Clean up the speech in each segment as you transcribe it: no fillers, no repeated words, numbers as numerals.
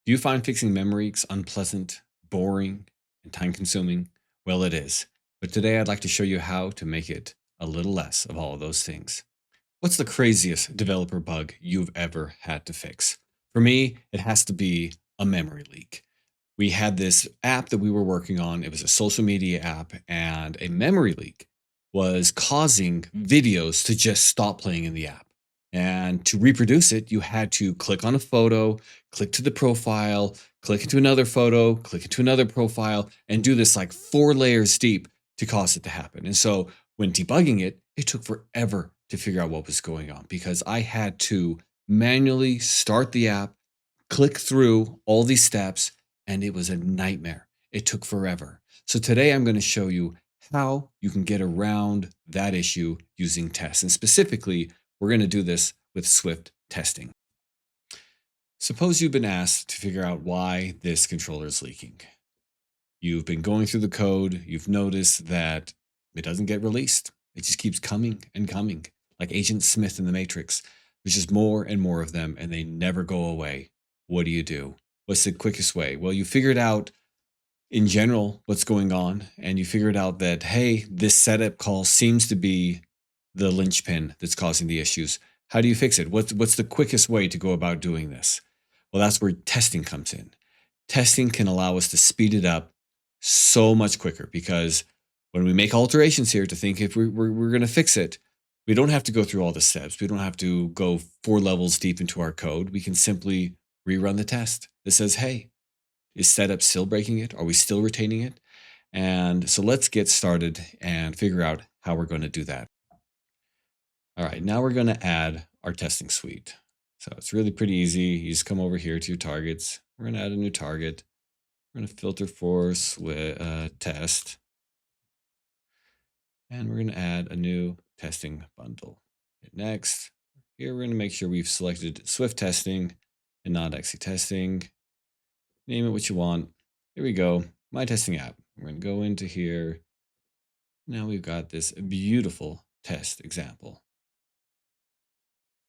Do you find fixing memory leaks unpleasant, boring, and time consuming? Well, it is. But today I'd like to show you how to make it a little less of all of those things. What's the craziest developer bug you've ever had to fix? For me, it has to be a memory leak. We had this app that we were working on. It was a social media app, and a memory leak was causing videos to just stop playing in the app. And to reproduce it, you had to click on a photo, click to the profile, click into another photo, click into another profile, and do this like 4 layers deep to cause it to happen. And so when debugging it, it took forever to figure out what was going on because I had to manually start the app, click through all these steps, and it was a nightmare. It took forever. So today I'm going to show you how you can get around that issue using tests. And specifically, we're going to do this with Swift testing. Suppose you've been asked to figure out why this controller is leaking. You've been going through the code, you've noticed that it doesn't get released. It just keeps coming and coming, like Agent Smith in the Matrix. There's just more and more of them, and they never go away. What do? What's the quickest way? Well, you figured out in general what's going on, and you figured out that, hey, this setup call seems to be the linchpin that's causing the issues. How do you fix it? What's the quickest way to go about doing this? Well, that's where testing comes in. Testing can allow us to speed it up so much quicker because when we make alterations here to think if we're going to fix it, we don't have to go through all the steps. We don't have to go 4 levels deep into our code. We can simply rerun the test that says, hey, is setup still breaking it? Are we still retaining it? And so let's get started and figure out how we're going to do that. All right, now we're going to add our testing suite. So it's really pretty easy. You just come over here to your targets. We're going to add a new target. We're going to filter for test. And we're going to add a new testing bundle. Hit next. Here we're going to make sure we've selected Swift testing and not XC testing. Name it what you want. Here we go. My testing app. We're going to go into here. Now we've got this beautiful test example.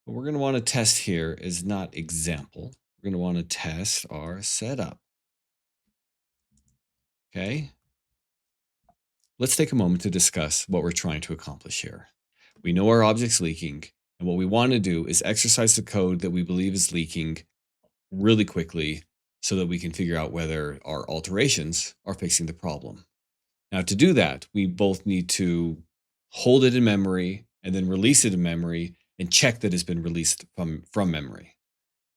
What we're going to want to test here is not example. We're going to want to test our setup. Okay. Let's take a moment to discuss what we're trying to accomplish here. We know our object's leaking, and what we want to do is exercise the code that we believe is leaking really quickly so that we can figure out whether our alterations are fixing the problem. Now, to do that, we both need to hold it in memory and then release it in memory and check that it's been released from memory.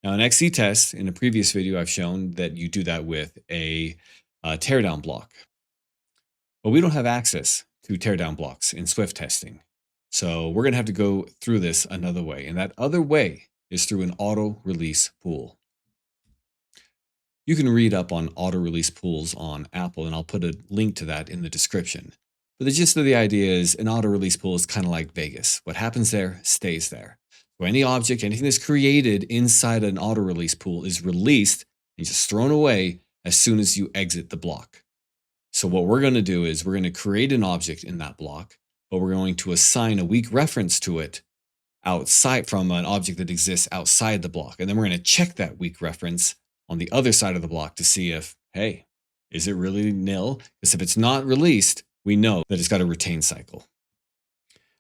Now, in XC test, in a previous video, I've shown that you do that with a teardown block. But we don't have access to teardown blocks in Swift testing. So we're going to have to go through this another way. And that other way is through an auto release pool. You can read up on auto release pools on Apple, and I'll put a link to that in the description. But the gist of the idea is an auto release pool is kind of like Vegas. What happens there stays there. So any object, anything that's created inside an auto release pool is released and just thrown away as soon as you exit the block. So what we're going to do is we're going to create an object in that block, but we're going to assign a weak reference to it outside from an object that exists outside the block. And then we're going to check that weak reference on the other side of the block to see if, hey, is it really nil? Because if it's not released, we know that it's got a retain cycle.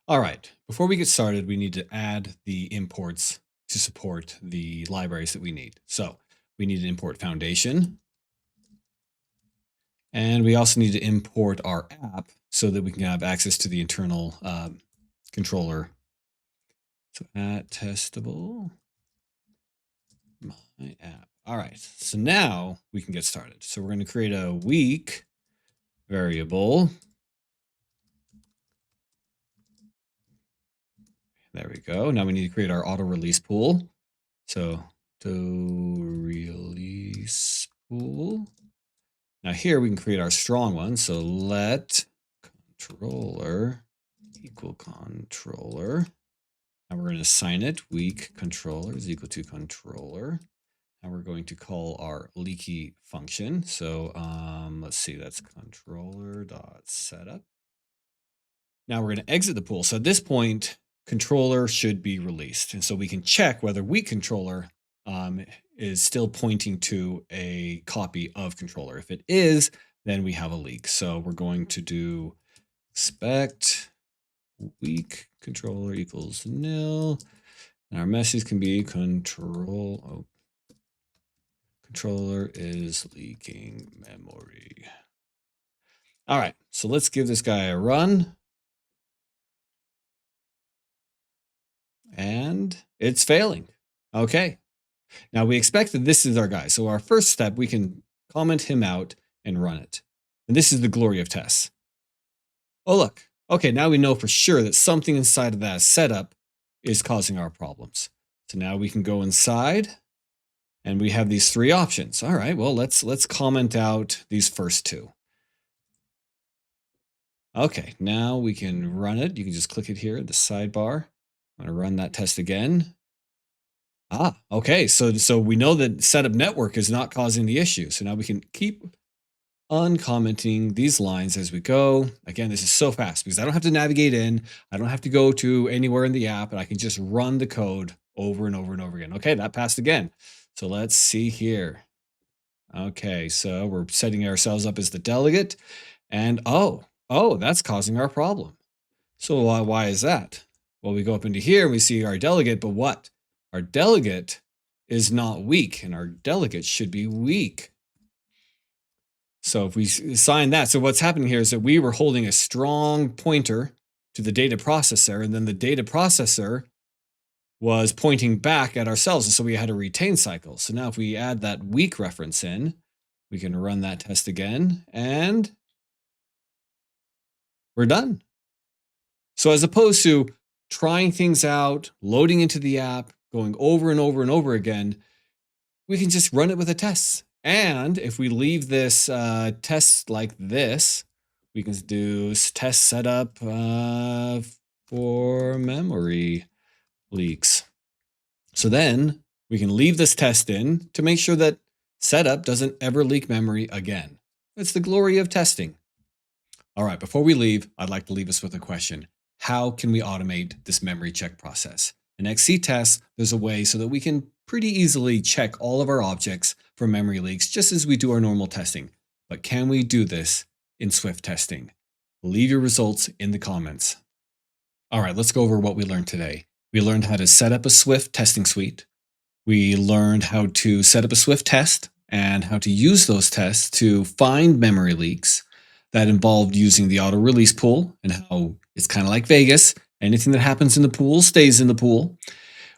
All right, before we get started, we need to add the imports to support the libraries that we need. So we need to import foundation. And we also need to import our app so that we can have access to the internal controller. So at testable, my app. All right, so now we can get started. So we're going to create a weak variable. There we go. Now we need to create our auto release pool. So to release pool. Now here we can create our strong one. So let controller equal controller. Now we're going to assign it weak controller is equal to controller. Now we're going to call our leaky function. So let's see, that's controller.setup. Now we're going to exit the pool. So at this point, controller should be released. And so we can check whether weak controller is still pointing to a copy of controller. If it is, then we have a leak. So we're going to do expect weak controller equals nil. And our message can be controller is leaking memory. All right, so let's give this guy a run. And it's failing. Okay. Now we expect that this is our guy. So our first step, we can comment him out and run it. And this is the glory of tests. Oh, look. Okay, now we know for sure that something inside of that setup is causing our problems. So now we can go inside and we have these three options. All right, well, let's comment out these first two. Okay, now we can run it. You can just click it here at the sidebar. I'm going to run that test again. Okay. So we know that setup network is not causing the issue. So now we can keep uncommenting these lines as we go. Again, this is so fast because I don't have to navigate in. I don't have to go to anywhere in the app, and I can just run the code over and over and over again. Okay, that passed again. So let's see here. Okay, so we're setting ourselves up as the delegate, and oh, that's causing our problem. So why is that? Well, we go up into here and we see our delegate, but what? Our delegate is not weak, and our delegate should be weak. So if we assign that, so what's happening here is that we were holding a strong pointer to the data processor, and then the data processor was pointing back at ourselves, and so we had a retain cycle. So now if we add that weak reference in, we can run that test again, and we're done. So as opposed to trying things out, loading into the app, going over and over and over again, we can just run it with a test. And if we leave this test like this, we can do test setup for memory leaks. So then we can leave this test in to make sure that setup doesn't ever leak memory again. It's the glory of testing. All right, before we leave, I'd like to leave us with a question. How can we automate this memory check process? In XC tests, there's a way so that we can pretty easily check all of our objects for memory leaks, just as we do our normal testing. But can we do this in Swift testing? Leave your results in the comments. All right, let's go over what we learned today. We learned how to set up a Swift testing suite. We learned how to set up a Swift test and how to use those tests to find memory leaks. That involved using the auto release pool and how it's kind of like Vegas. Anything that happens in the pool stays in the pool.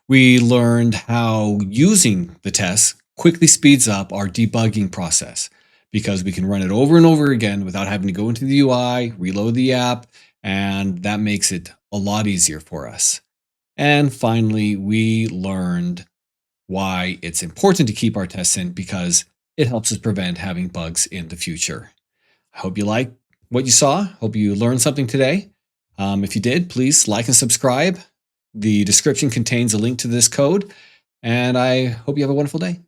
We learned how using the tests quickly speeds up our debugging process because we can run it over and over again without having to go into the UI, reload the app, and that makes it a lot easier for us. And finally, we learned why it's important to keep our tests in because it helps us prevent having bugs in the future. I hope you liked what you saw. Hope you learned something today. If you did, please like and subscribe. The description contains a link to this code, and I hope you have a wonderful day.